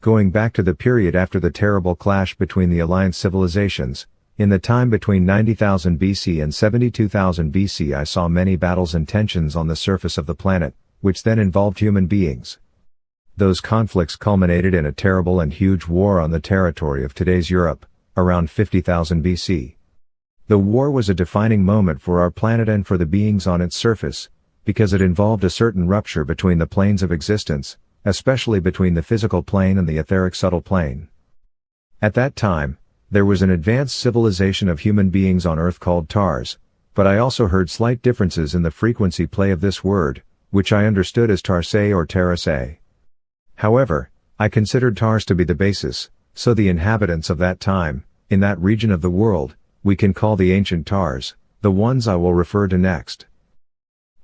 going back to the period after the terrible clash between the Alliance civilizations. In the time between 90,000 BC and 72,000 BC, I saw many battles and tensions on the surface of the planet, which then involved human beings. Those conflicts culminated in a terrible and huge war on the territory of today's Europe, around 50,000 BC. The war was a defining moment for our planet and for the beings on its surface, because it involved a certain rupture between the planes of existence, especially between the physical plane and the etheric subtle plane. At that time, there was an advanced civilization of human beings on Earth called Tars, but I also heard slight differences in the frequency play of this word, which I understood as Tarsay or Terasay. However, I considered Tars to be the basis, so the inhabitants of that time, in that region of the world, we can call the ancient Tars, the ones I will refer to next.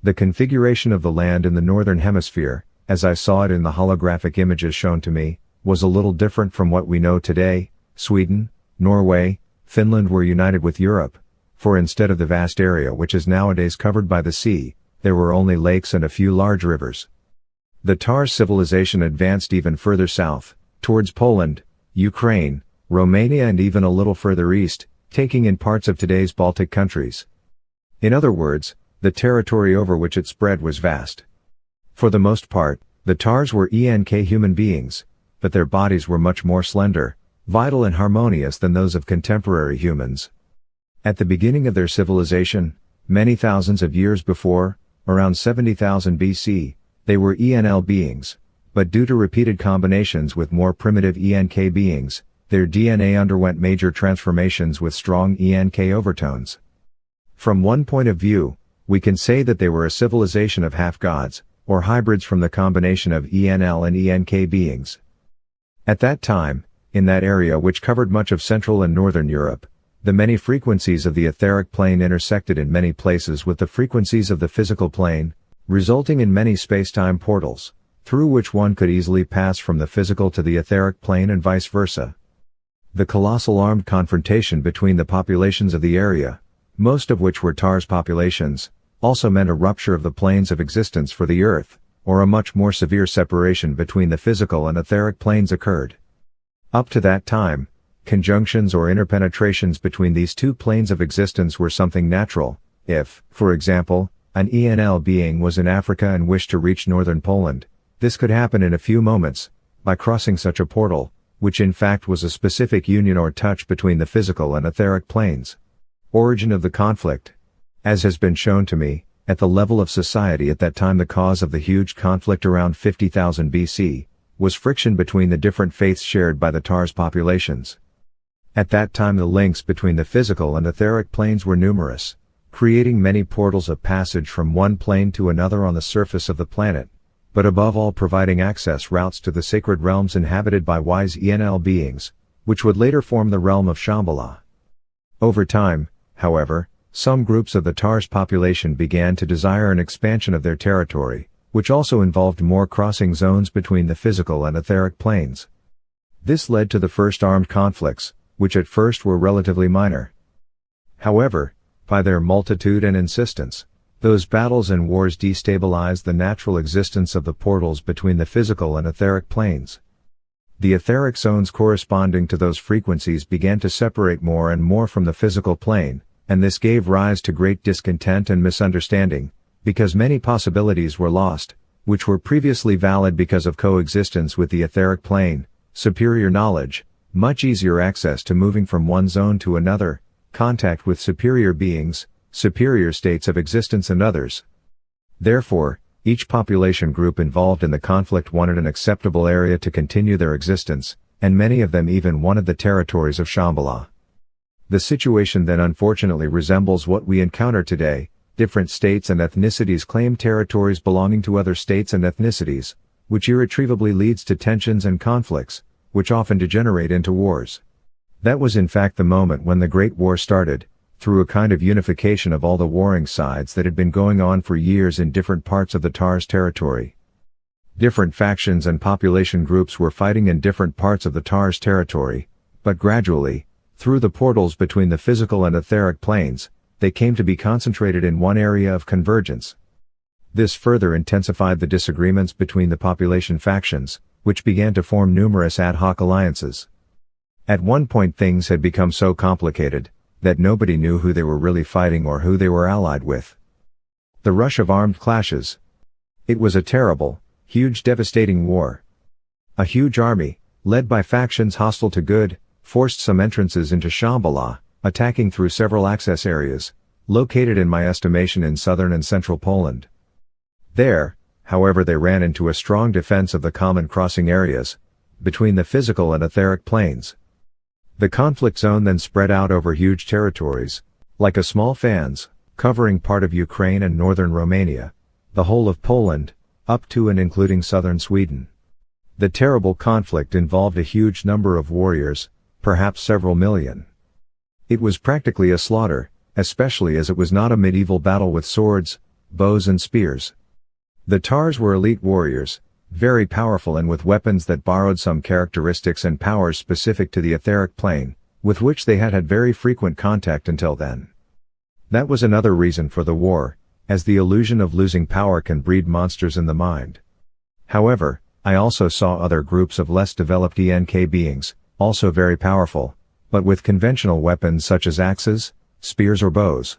The configuration of the land in the northern hemisphere, as I saw it in the holographic images shown to me, was a little different from what we know today. Sweden, Norway, Finland were united with Europe, for instead of the vast area which is nowadays covered by the sea, there were only lakes and a few large rivers. The Tars civilization advanced even further south, towards Poland, Ukraine, Romania and even a little further east, taking in parts of today's Baltic countries. In other words, the territory over which it spread was vast. For the most part, the Tars were human beings, but their bodies were much more slender, vital and harmonious than those of contemporary humans. At the beginning of their civilization, many thousands of years before, around 70,000 BC, they were beings, but due to repeated combinations with more primitive beings, their DNA underwent major transformations with strong overtones. From one point of view, we can say that they were a civilization of half-gods, or hybrids from the combination of ENL and ENK beings. At that time, in that area which covered much of Central and Northern Europe, the many frequencies of the etheric plane intersected in many places with the frequencies of the physical plane, resulting in many space-time portals, through which one could easily pass from the physical to the etheric plane and vice versa. The colossal armed confrontation between the populations of the area, most of which were Tars populations, also meant a rupture of the planes of existence for the Earth, or a much more severe separation between the physical and etheric planes occurred. Up to that time, conjunctions or interpenetrations between these two planes of existence were something natural. If, for example, an ENL being was in Africa and wished to reach northern Poland, this could happen in a few moments, by crossing such a portal, which in fact was a specific union or touch between the physical and etheric planes. Origin of the conflict. As has been shown to me, at the level of society at that time the cause of the huge conflict around 50,000 BC, was friction between the different faiths shared by the Tars populations. At that time the links between the physical and etheric planes were numerous, creating many portals of passage from one plane to another on the surface of the planet, but above all providing access routes to the sacred realms inhabited by wise ENL beings, which would later form the realm of Shambhala. Over time, however, some groups of the Tars population began to desire an expansion of their territory, which also involved more crossing zones between the physical and etheric planes. This led to the first armed conflicts, which at first were relatively minor. However, by their multitude and insistence, those battles and wars destabilized the natural existence of the portals between the physical and etheric planes. The etheric zones corresponding to those frequencies began to separate more and more from the physical plane, and this gave rise to great discontent and misunderstanding, because many possibilities were lost, which were previously valid because of coexistence with the etheric plane, superior knowledge, much easier access to moving from one zone to another, contact with superior beings, superior states of existence and others. Therefore, each population group involved in the conflict wanted an acceptable area to continue their existence, and many of them even wanted the territories of Shambhala. The situation then unfortunately resembles what we encounter today. Different states and ethnicities claim territories belonging to other states and ethnicities, which irretrievably leads to tensions and conflicts, which often degenerate into wars. That was in fact the moment when the Great War started, through a kind of unification of all the warring sides that had been going on for years in different parts of the Tars territory. Different factions and population groups were fighting in different parts of the Tars territory, but gradually, through the portals between the physical and etheric planes, they came to be concentrated in one area of convergence. This further intensified the disagreements between the population factions, which began to form numerous ad hoc alliances. At one point things had become so complicated that nobody knew who they were really fighting or who they were allied with. The rush of armed clashes. It was a terrible, huge, devastating war. A huge army, led by factions hostile to good, forced some entrances into Shambhala, attacking through several access areas, located in my estimation in southern and central Poland. There, however, they ran into a strong defense of the common crossing areas, between the physical and etheric planes. The conflict zone then spread out over huge territories, like a small fans, covering part of Ukraine and northern Romania, the whole of Poland, up to and including southern Sweden. The terrible conflict involved a huge number of warriors, perhaps several million. It was practically a slaughter, especially as it was not a medieval battle with swords, bows and spears. The Tars were elite warriors, very powerful and with weapons that borrowed some characteristics and powers specific to the etheric plane, with which they had had very frequent contact until then. That was another reason for the war, as the illusion of losing power can breed monsters in the mind. However, I also saw other groups of less developed ENK beings, also very powerful, but with conventional weapons such as axes, spears or bows.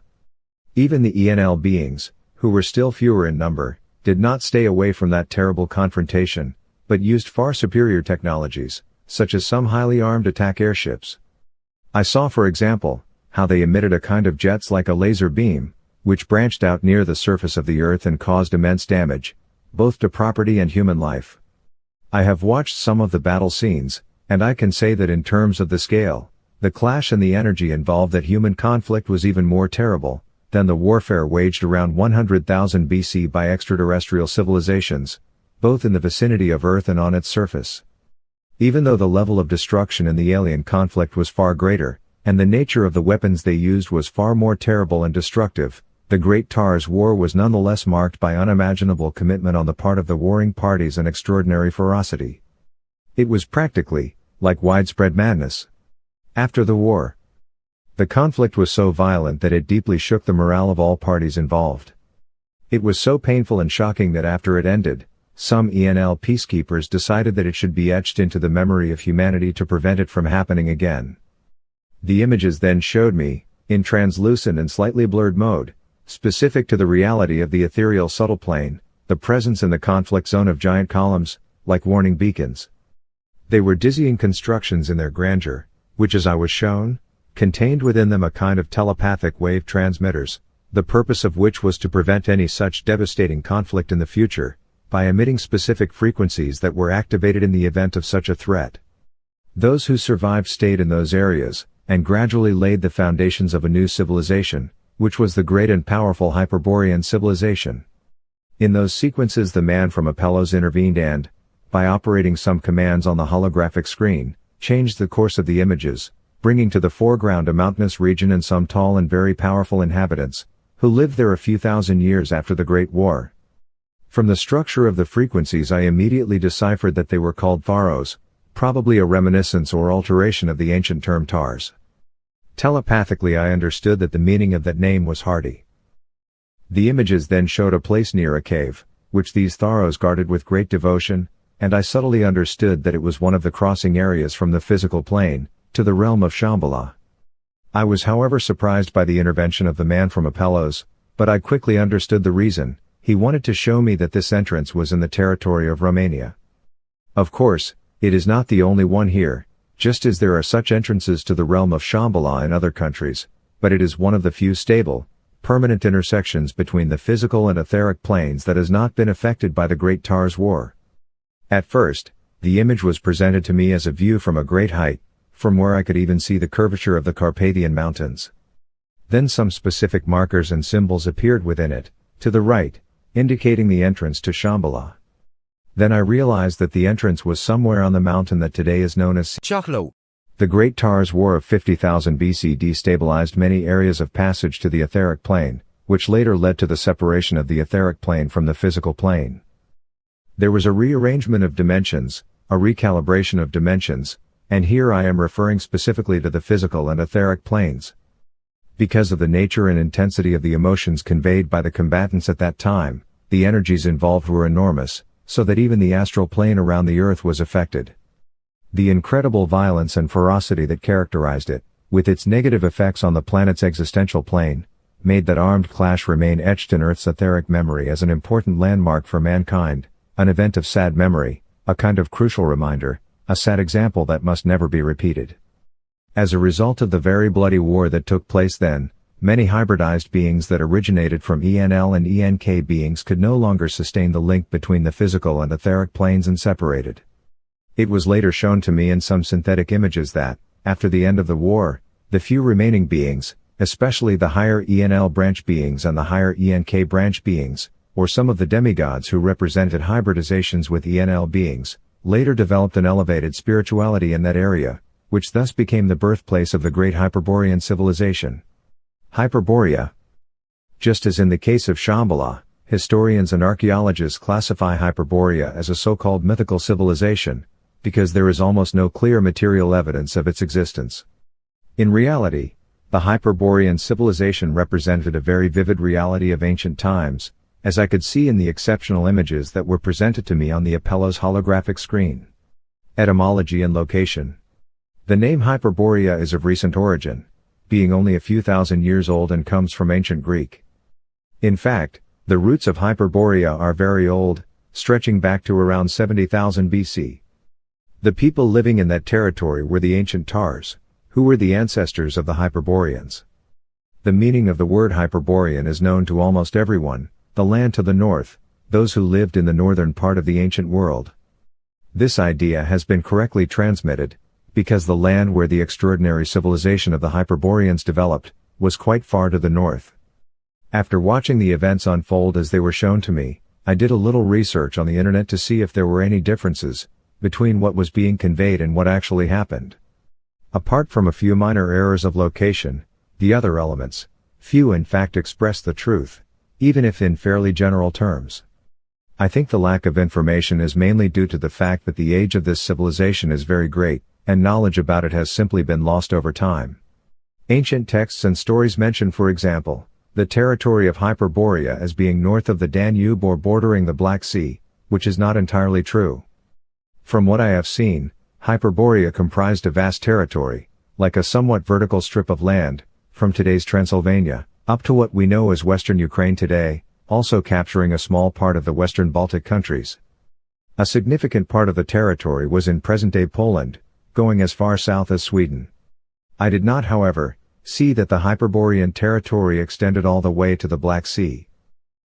Even the ENL beings, who were still fewer in number, did not stay away from that terrible confrontation, but used far superior technologies, such as some highly armed attack airships. I saw, for example, how they emitted a kind of jets like a laser beam, which branched out near the surface of the Earth and caused immense damage, both to property and human life. I have watched some of the battle scenes, and I can say that in terms of the scale, the clash and the energy involved, that human conflict was even more terrible than the warfare waged around 100,000 BC by extraterrestrial civilizations, both in the vicinity of Earth and on its surface. Even though the level of destruction in the alien conflict was far greater, and the nature of the weapons they used was far more terrible and destructive, the Great Tars War was nonetheless marked by unimaginable commitment on the part of the warring parties and extraordinary ferocity. It was practically like widespread madness. After the war, the conflict was so violent that it deeply shook the morale of all parties involved. It was so painful and shocking that after it ended, some ENL peacekeepers decided that it should be etched into the memory of humanity to prevent it from happening again. The images then showed me, in translucent and slightly blurred mode, specific to the reality of the ethereal subtle plane, the presence in the conflict zone of giant columns, like warning beacons. They were dizzying constructions in their grandeur, which, as I was shown, contained within them a kind of telepathic wave transmitters, the purpose of which was to prevent any such devastating conflict in the future, by emitting specific frequencies that were activated in the event of such a threat. Those who survived stayed in those areas, and gradually laid the foundations of a new civilization, which was the great and powerful Hyperborean civilization. In those sequences the man from Apellos intervened and, by operating some commands on the holographic screen, changed the course of the images, bringing to the foreground a mountainous region and some tall and very powerful inhabitants, who lived there a few thousand years after the Great War. From the structure of the frequencies I immediately deciphered that they were called Tharos, probably a reminiscence or alteration of the ancient term Tars. Telepathically I understood that the meaning of that name was hardy. The images then showed a place near a cave, which these Tharos guarded with great devotion, and I subtly understood that it was one of the crossing areas from the physical plane to the realm of Shambhala. I was however surprised by the intervention of the man from Apellos, but I quickly understood the reason. He wanted to show me that this entrance was in the territory of Romania. Of course, it is not the only one here, just as there are such entrances to the realm of Shambhala in other countries, but it is one of the few stable, permanent intersections between the physical and etheric planes that has not been affected by the Great Tars War. At first, the image was presented to me as a view from a great height, from where I could even see the curvature of the Carpathian Mountains. Then some specific markers and symbols appeared within it, to the right, indicating the entrance to Shambhala. Then I realized that the entrance was somewhere on the mountain that today is known as Chaklo. The Great Tars War of 50,000 BC destabilized many areas of passage to the etheric plane, which later led to the separation of the etheric plane from the physical plane. There was a rearrangement of dimensions, a recalibration of dimensions, and here I am referring specifically to the physical and etheric planes. Because of the nature and intensity of the emotions conveyed by the combatants at that time, the energies involved were enormous, so that even the astral plane around the Earth was affected. The incredible violence and ferocity that characterized it, with its negative effects on the planet's existential plane, made that armed clash remain etched in Earth's etheric memory as an important landmark for mankind, an event of sad memory, a kind of crucial reminder, a sad example that must never be repeated. As a result of the very bloody war that took place then, many hybridized beings that originated from ENL and ENK beings could no longer sustain the link between the physical and etheric planes and separated. It was later shown to me in some synthetic images that, after the end of the war, the few remaining beings, especially the higher ENL branch beings and the higher ENK branch beings, or some of the demigods who represented hybridizations with ENL beings, later developed an elevated spirituality in that area, which thus became the birthplace of the great Hyperborean civilization. Hyperborea. Just as in the case of Shambhala, historians and archaeologists classify Hyperborea as a so-called mythical civilization, because there is almost no clear material evidence of its existence. In reality, the Hyperborean civilization represented a very vivid reality of ancient times, as I could see in the exceptional images that were presented to me on the Apello's holographic screen. Etymology and location. The name Hyperborea is of recent origin, being only a few thousand years old and comes from ancient Greek. In fact, the roots of Hyperborea are very old, stretching back to around 70,000 BC. The people living in that territory were the ancient Tars, who were the ancestors of the Hyperboreans. The meaning of the word Hyperborean is known to almost everyone: the land to the north, those who lived in the northern part of the ancient world. This idea has been correctly transmitted, because the land where the extraordinary civilization of the Hyperboreans developed, was quite far to the north. After watching the events unfold as they were shown to me, I did a little research on the internet to see if there were any differences between what was being conveyed and what actually happened. Apart from a few minor errors of location, the other elements, few in fact express the truth, even if in fairly general terms. I think the lack of information is mainly due to the fact that the age of this civilization is very great, and knowledge about it has simply been lost over time. Ancient texts and stories mention, for example, the territory of Hyperborea as being north of the Danube or bordering the Black Sea, which is not entirely true. From what I have seen, Hyperborea comprised a vast territory, like a somewhat vertical strip of land, from today's Transylvania, up to what we know as Western Ukraine today, also capturing a small part of the Western Baltic countries. A significant part of the territory was in present-day Poland, going as far south as Sweden. I did not, however, see that the Hyperborean territory extended all the way to the Black Sea.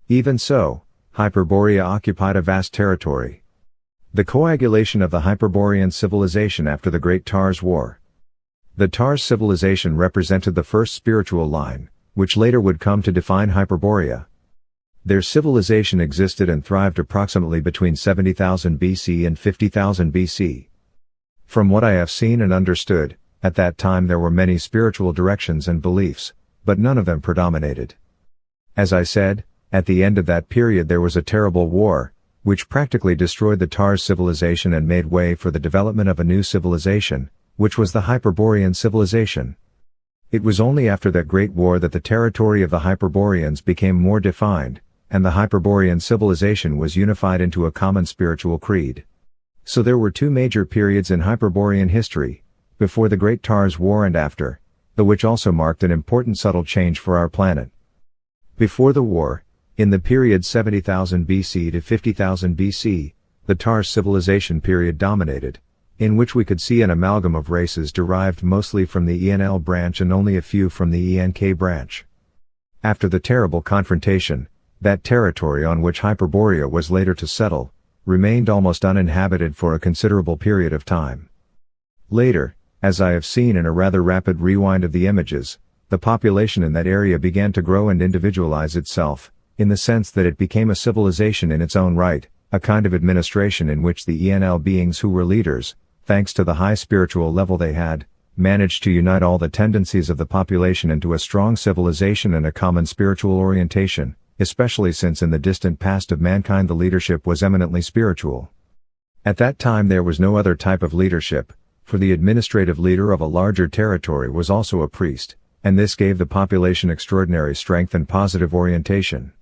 Even so, Hyperborea occupied a vast territory. The coagulation of the Hyperborean civilization after the Great Tars War. The Tars civilization represented the first spiritual line, which later would come to define Hyperborea. Their civilization existed and thrived approximately between 70,000 BC and 50,000 BC. From what I have seen and understood, at that time there were many spiritual directions and beliefs, but none of them predominated. As I said, at the end of that period there was a terrible war, which practically destroyed the Tars civilization and made way for the development of a new civilization, which was the Hyperborean civilization. It was only after that great war that the territory of the Hyperboreans became more defined, and the Hyperborean civilization was unified into a common spiritual creed. So there were two major periods in Hyperborean history, before the Great Tars War and after, the which also marked an important subtle change for our planet. Before the war, in the period 70,000 BC to 50,000 BC, the Tars civilization period dominated, in which we could see an amalgam of races derived mostly from the ENL branch and only a few from the ENK branch. After the terrible confrontation, that territory on which Hyperborea was later to settle, remained almost uninhabited for a considerable period of time. Later, as I have seen in a rather rapid rewind of the images, the population in that area began to grow and individualize itself, in the sense that it became a civilization in its own right, a kind of administration in which the ENL beings who were leaders, thanks to the high spiritual level they had, managed to unite all the tendencies of the population into a strong civilization and a common spiritual orientation, especially since in the distant past of mankind the leadership was eminently spiritual. At that time there was no other type of leadership, for the administrative leader of a larger territory was also a priest, and this gave the population extraordinary strength and positive orientation.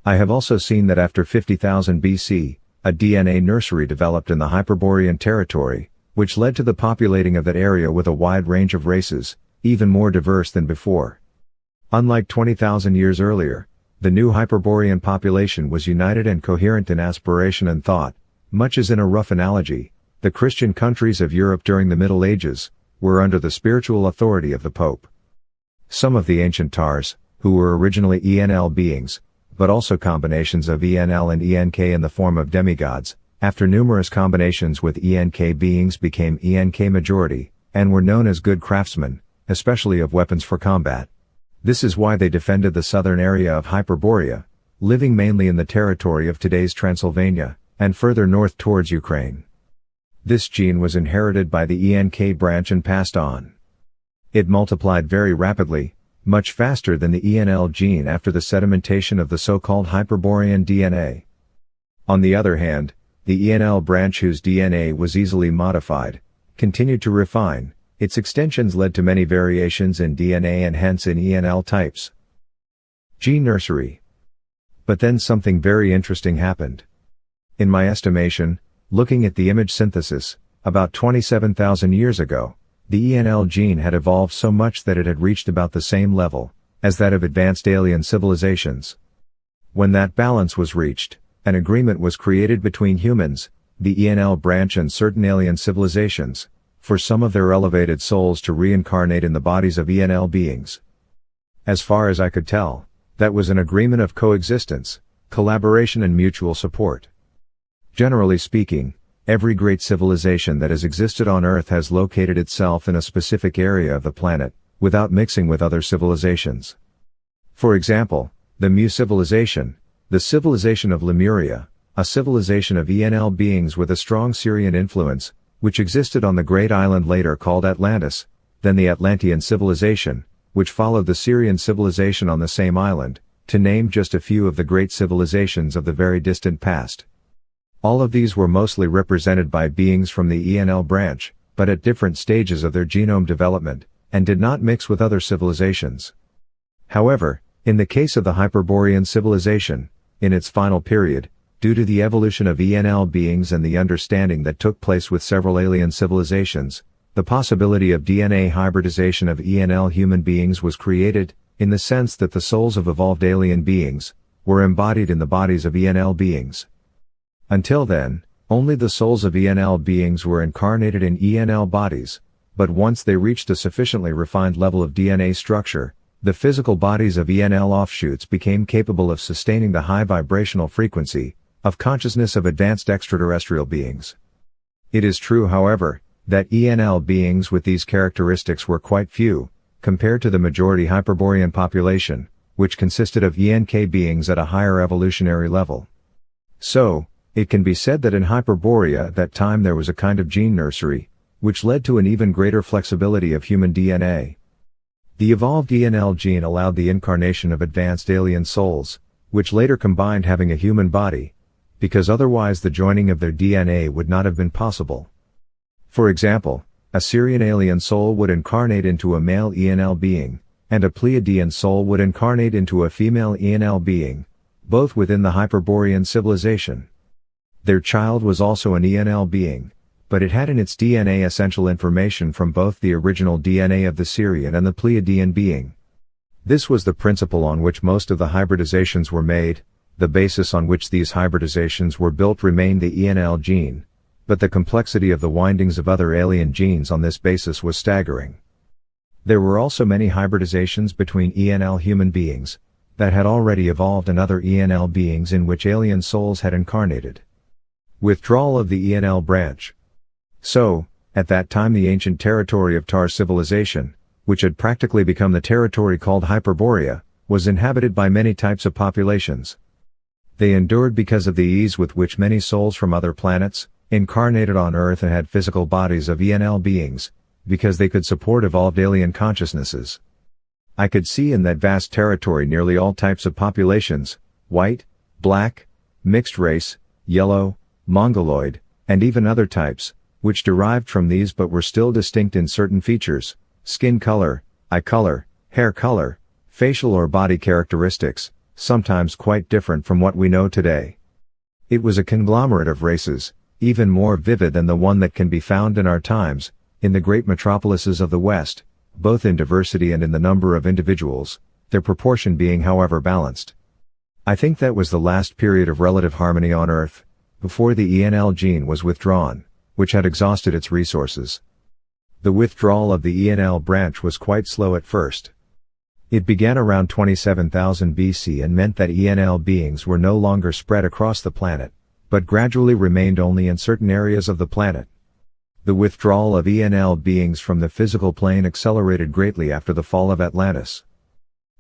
I have also seen that after 50,000 BC, A DNA nursery developed in the Hyperborean territory, which led to the populating of that area with a wide range of races, even more diverse than before. Unlike 20,000 years earlier, the new Hyperborean population was united and coherent in aspiration and thought, much as in a rough analogy, the Christian countries of Europe during the Middle Ages were under the spiritual authority of the Pope. Some of the ancient Tars, who were originally ENL beings, but also combinations of ENL and ENK in the form of demigods, after numerous combinations with ENK beings became ENK majority, and were known as good craftsmen, especially of weapons for combat. This is why they defended the southern area of Hyperborea, living mainly in the territory of today's Transylvania, and further north towards Ukraine. This gene was inherited by the ENK branch and passed on. It multiplied very rapidly, much faster than the ENL gene after the sedimentation of the so-called Hyperborean DNA. On the other hand, the ENL branch, whose DNA was easily modified, continued to refine. Its extensions led to many variations in DNA and hence in ENL types. Gene nursery. But then something very interesting happened. In my estimation, looking at the image synthesis, about 27,000 years ago, the ENL gene had evolved so much that it had reached about the same level as that of advanced alien civilizations. When that balance was reached, an agreement was created between humans, the ENL branch, and certain alien civilizations, for some of their elevated souls to reincarnate in the bodies of ENL beings. As far as I could tell, that was an agreement of coexistence, collaboration and mutual support. Generally speaking, every great civilization that has existed on Earth has located itself in a specific area of the planet, without mixing with other civilizations. For example, the Mu civilization, the civilization of Lemuria, a civilization of ENL beings with a strong Syrian influence, which existed on the great island later called Atlantis, then the Atlantean civilization, which followed the Syrian civilization on the same island, to name just a few of the great civilizations of the very distant past. All of these were mostly represented by beings from the ENL branch, but at different stages of their genome development, and did not mix with other civilizations. However, in the case of the Hyperborean civilization, in its final period, due to the evolution of ENL beings and the understanding that took place with several alien civilizations, the possibility of DNA hybridization of ENL human beings was created, in the sense that the souls of evolved alien beings were embodied in the bodies of ENL beings. Until then, only the souls of ENL beings were incarnated in ENL bodies, but once they reached a sufficiently refined level of DNA structure, the physical bodies of ENL offshoots became capable of sustaining the high vibrational frequency of consciousness of advanced extraterrestrial beings. It is true, however, that ENL beings with these characteristics were quite few, compared to the majority Hyperborean population, which consisted of ENK beings at a higher evolutionary level. So, it can be said that in Hyperborea at that time there was a kind of gene nursery, which led to an even greater flexibility of human DNA. The evolved ENL gene allowed the incarnation of advanced alien souls, which later combined having a human body, because otherwise the joining of their DNA would not have been possible. For example, a Syrian alien soul would incarnate into a male ENL being, and a Pleiadian soul would incarnate into a female ENL being, both within the Hyperborean civilization. Their child was also an ENL being, but it had in its DNA essential information from both the original DNA of the Syrian and the Pleiadian being. This was the principle on which most of the hybridizations were made. The basis on which these hybridizations were built remained the ENL gene, but the complexity of the windings of other alien genes on this basis was staggering. There were also many hybridizations between ENL human beings that had already evolved and other ENL beings in which alien souls had incarnated. Withdrawal of the ENL branch. So, at that time the ancient territory of Tar civilization, which had practically become the territory called Hyperborea, was inhabited by many types of populations. They endured because of the ease with which many souls from other planets incarnated on Earth and had physical bodies of ENL beings, because they could support evolved alien consciousnesses. I could see in that vast territory nearly all types of populations, white, black, mixed race, yellow, mongoloid, and even other types, which derived from these but were still distinct in certain features, skin color, eye color, hair color, facial or body characteristics, sometimes quite different from what we know today. It was a conglomerate of races, even more vivid than the one that can be found in our times, in the great metropolises of the West, both in diversity and in the number of individuals, their proportion being however balanced. I think that was the last period of relative harmony on Earth, before the ENL gene was withdrawn, which had exhausted its resources. The withdrawal of the ENL branch was quite slow at first. It began around 27,000 BC and meant that ENL beings were no longer spread across the planet, but gradually remained only in certain areas of the planet. The withdrawal of ENL beings from the physical plane accelerated greatly after the fall of Atlantis.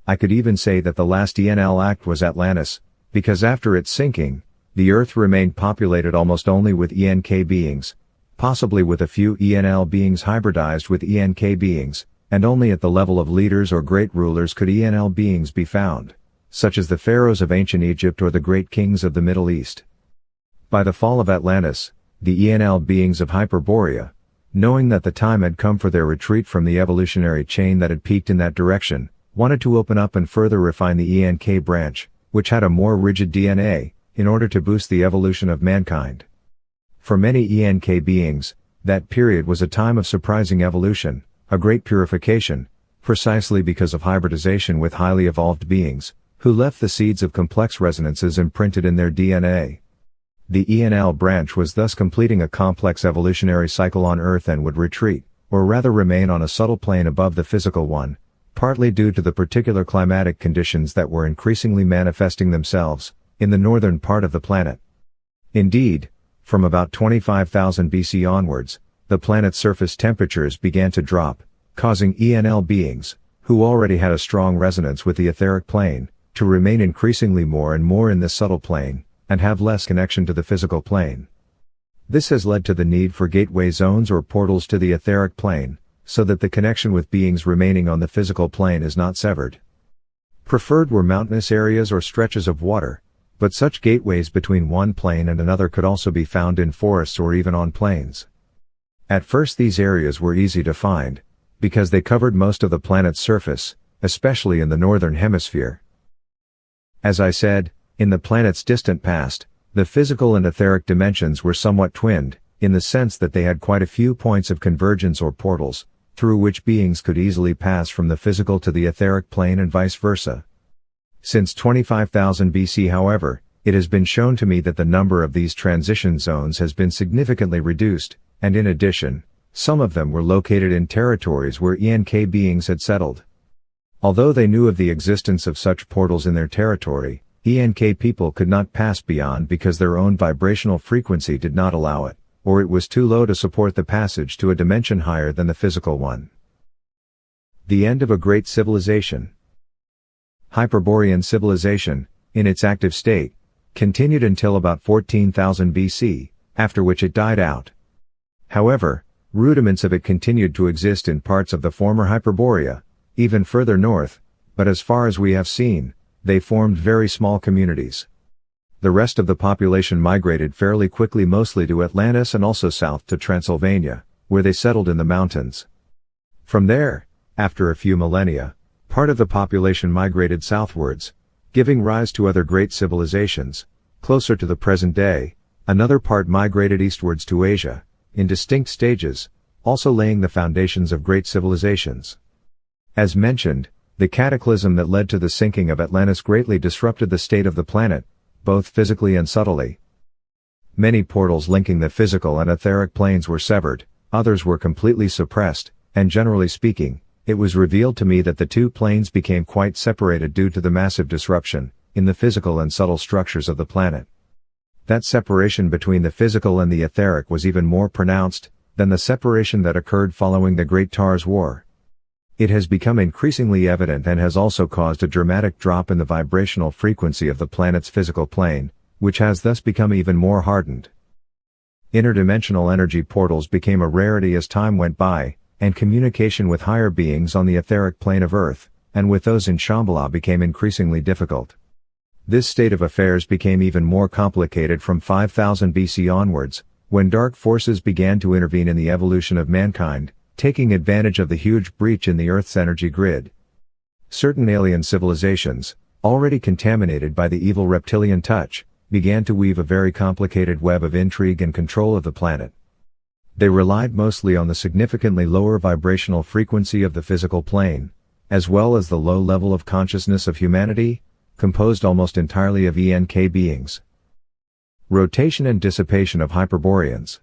I could even say that the last ENL act was Atlantis, because after its sinking, the Earth remained populated almost only with ENK beings, possibly with a few ENL beings hybridized with ENK beings, and only at the level of leaders or great rulers could ENL beings be found, such as the pharaohs of ancient Egypt or the great kings of the Middle East. By the fall of Atlantis, the ENL beings of Hyperborea, knowing that the time had come for their retreat from the evolutionary chain that had peaked in that direction, wanted to open up and further refine the ENK branch, which had a more rigid DNA, in order to boost the evolution of mankind. For many ENK beings, that period was a time of surprising evolution, a great purification, precisely because of hybridization with highly evolved beings, who left the seeds of complex resonances imprinted in their DNA. The ENL branch was thus completing a complex evolutionary cycle on Earth and would retreat, or rather remain on a subtle plane above the physical one, partly due to the particular climatic conditions that were increasingly manifesting themselves, in the northern part of the planet. Indeed, from about 25,000 BC onwards, the planet's surface temperatures began to drop, causing ENL beings, who already had a strong resonance with the etheric plane, to remain increasingly more and more in this subtle plane, and have less connection to the physical plane. This has led to the need for gateway zones or portals to the etheric plane, so that the connection with beings remaining on the physical plane is not severed. Preferred were mountainous areas or stretches of water, but such gateways between one plane and another could also be found in forests or even on plains. At first these areas were easy to find, because they covered most of the planet's surface, especially in the northern hemisphere. As I said, in the planet's distant past, the physical and etheric dimensions were somewhat twinned, in the sense that they had quite a few points of convergence or portals, through which beings could easily pass from the physical to the etheric plane and vice versa. Since 25,000 BC, however, it has been shown to me that the number of these transition zones has been significantly reduced, and in addition, some of them were located in territories where ENK beings had settled. Although they knew of the existence of such portals in their territory, ENK people could not pass beyond because their own vibrational frequency did not allow it, or it was too low to support the passage to a dimension higher than the physical one. The end of a great civilization. Hyperborean civilization, in its active state, continued until about 14,000 BC, after which it died out. However, rudiments of it continued to exist in parts of the former Hyperborea, even further north, but as far as we have seen, they formed very small communities. The rest of the population migrated fairly quickly, mostly to Atlantis and also south to Transylvania, where they settled in the mountains. From there, after a few millennia, part of the population migrated southwards, giving rise to other great civilizations, closer to the present day. Another part migrated eastwards to Asia, in distinct stages, also laying the foundations of great civilizations. As mentioned, the cataclysm that led to the sinking of Atlantis greatly disrupted the state of the planet, both physically and subtly. Many portals linking the physical and etheric planes were severed, others were completely suppressed, and generally speaking, it was revealed to me that the two planes became quite separated due to the massive disruption in the physical and subtle structures of the planet. That separation between the physical and the etheric was even more pronounced than the separation that occurred following the Great Tars War. It has become increasingly evident and has also caused a dramatic drop in the vibrational frequency of the planet's physical plane, which has thus become even more hardened. Interdimensional energy portals became a rarity as time went by, and communication with higher beings on the etheric plane of Earth, and with those in Shambhala, became increasingly difficult. This state of affairs became even more complicated from 5000 BC onwards, when dark forces began to intervene in the evolution of mankind, taking advantage of the huge breach in the Earth's energy grid. Certain alien civilizations, already contaminated by the evil reptilian touch, began to weave a very complicated web of intrigue and control of the planet. They relied mostly on the significantly lower vibrational frequency of the physical plane, as well as the low level of consciousness of humanity, composed almost entirely of ENK beings. Rotation and dissipation of Hyperboreans.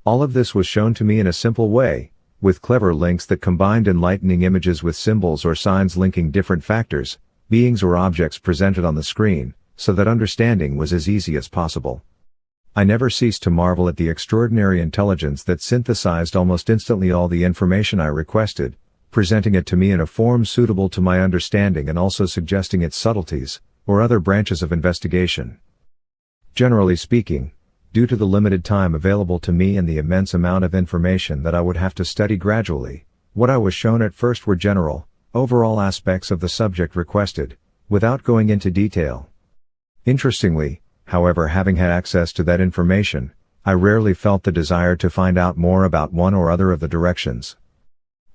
All of this was shown to me in a simple way, with clever links that combined enlightening images with symbols or signs linking different factors, beings or objects presented on the screen, so that understanding was as easy as possible. I never ceased to marvel at the extraordinary intelligence that synthesized almost instantly all the information I requested, presenting it to me in a form suitable to my understanding and also suggesting its subtleties, or other branches of investigation. Generally speaking, due to the limited time available to me and the immense amount of information that I would have to study gradually, what I was shown at first were general, overall aspects of the subject requested, without going into detail. Interestingly, however, having had access to that information, I rarely felt the desire to find out more about one or other of the directions.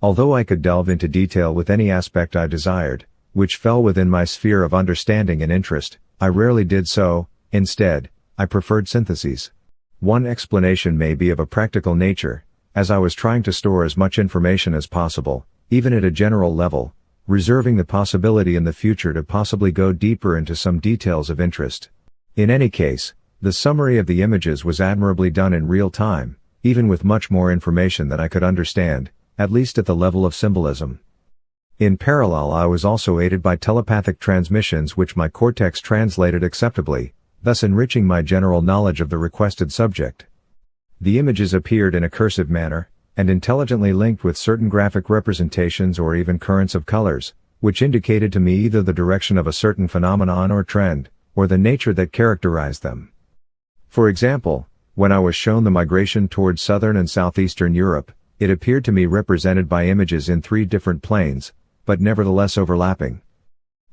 Although I could delve into detail with any aspect I desired, which fell within my sphere of understanding and interest, I rarely did so. Instead, I preferred syntheses. One explanation may be of a practical nature, as I was trying to store as much information as possible, even at a general level, reserving the possibility in the future to possibly go deeper into some details of interest. In any case, the summary of the images was admirably done in real time, even with much more information than I could understand, at least at the level of symbolism. In parallel, I was also aided by telepathic transmissions which my cortex translated acceptably, thus enriching my general knowledge of the requested subject. The images appeared in a cursive manner, and intelligently linked with certain graphic representations or even currents of colors, which indicated to me either the direction of a certain phenomenon or trend, or the nature that characterized them. For example, when I was shown the migration towards southern and southeastern Europe, it appeared to me represented by images in 3 different planes, but nevertheless overlapping.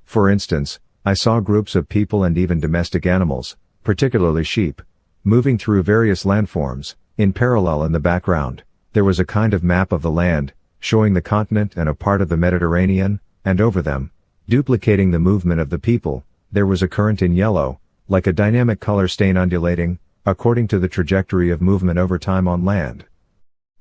For instance, I saw groups of people and even domestic animals, particularly sheep, moving through various landforms. In parallel in the background, there was a kind of map of the land, showing the continent and a part of the Mediterranean, and over them, duplicating the movement of the people, there was a current in yellow, like a dynamic color stain undulating, according to the trajectory of movement over time on land.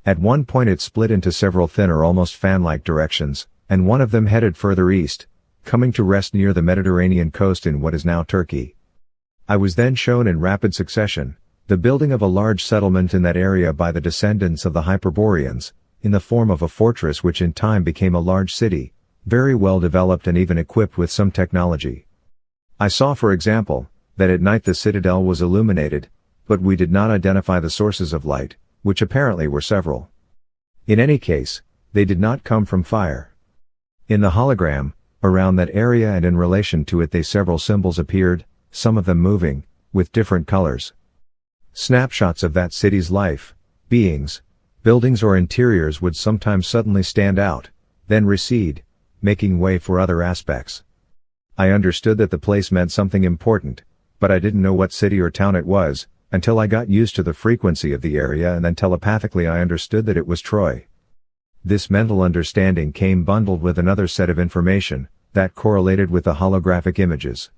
At one point it split into several thinner almost fan-like directions, and one of them headed further east, coming to rest near the Mediterranean coast in what is now Turkey. I was then shown in rapid succession, the building of a large settlement in that area by the descendants of the Hyperboreans, in the form of a fortress which in time became a large city, very well developed and even equipped with some technology. I saw, for example, that at night the citadel was illuminated, but we did not identify the sources of light, which apparently were several. In any case, they did not come from fire. In the hologram, around that area and in relation to it several symbols appeared, some of them moving, with different colors. Snapshots of that city's life, beings, buildings or interiors would sometimes suddenly stand out, then recede, making way for other aspects. I understood that the place meant something important, but I didn't know what city or town it was, until I got used to the frequency of the area, and then telepathically I understood that it was Troy. This mental understanding came bundled with another set of information, that correlated with the holographic images.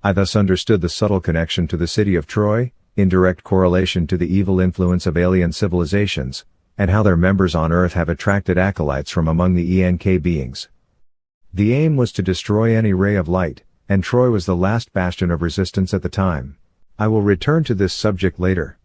I thus understood the subtle connection to the city of Troy, in direct correlation to the evil influence of alien civilizations, and how their members on Earth have attracted acolytes from among the ENK beings. The aim was to destroy any ray of light, and Troy was the last bastion of resistance at the time. I will return to this subject later.